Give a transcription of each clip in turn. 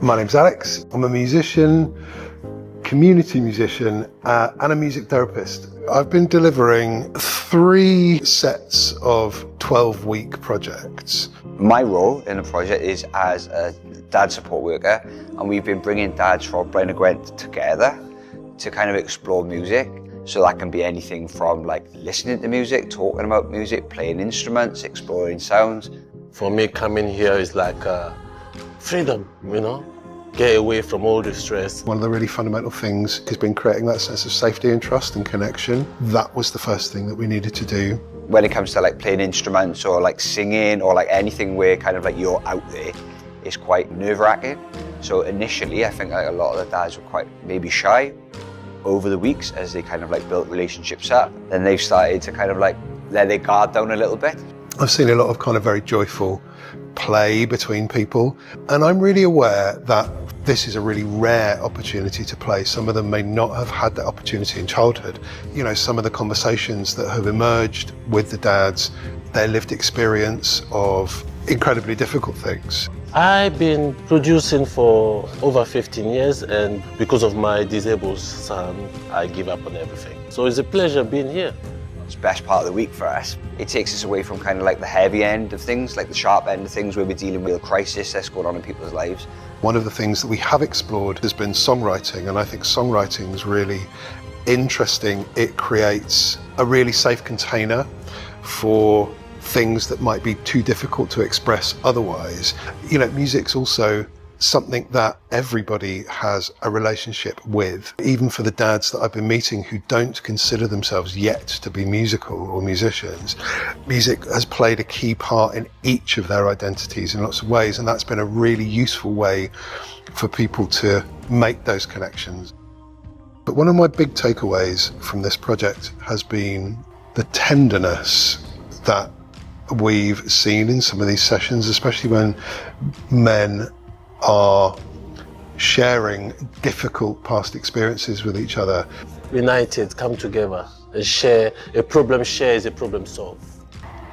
My name's Alex. I'm a musician, community musician, and a music therapist. I've been delivering 3 sets of 12-week projects. My role in the project is as a dad support worker, and we've been bringing dads from Blaenau Gwent together to kind of explore music. So that can be anything from like listening to music, talking about music, playing instruments, exploring sounds. For me, coming here is like freedom, get away from all the stress. One of the really fundamental things has been creating that sense of safety and trust and connection. That was the first thing that we needed to do. When it comes to like playing instruments or like singing or like anything where kind of like you're out there, it's quite nerve-wracking. So initially, I think like a lot of the dads were quite maybe shy. Over the weeks, as they kind of like built relationships up, then they've started to kind of like let their guard down a little bit. I've seen a lot of kind of very joyful play between people, and I'm really aware that this is a really rare opportunity to play. Some of them may not have had that opportunity in childhood. Some of the conversations that have emerged with the dads, their lived experience of incredibly difficult things. I've been producing for over 15 years, and because of my disabled son, I give up on everything. So it's a pleasure being here. It's the best part of the week for us. It takes us away from kind of like the heavy end of things, like the sharp end of things where we're dealing with a crisis that's going on in people's lives. One of the things that we have explored has been songwriting, and I think songwriting is really interesting. It creates a really safe container for things that might be too difficult to express otherwise. Music's also something that everybody has a relationship with. Even for the dads that I've been meeting who don't consider themselves yet to be musical or musicians, music has played a key part in each of their identities in lots of ways, and that's been a really useful way for people to make those connections. But one of my big takeaways from this project has been the tenderness that we've seen in some of these sessions, especially when men are sharing difficult past experiences with each other. United, come together and share. A problem shared is a problem solved.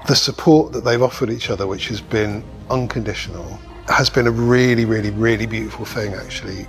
The support that they've offered each other, which has been unconditional, has been a really, really, really beautiful thing, actually.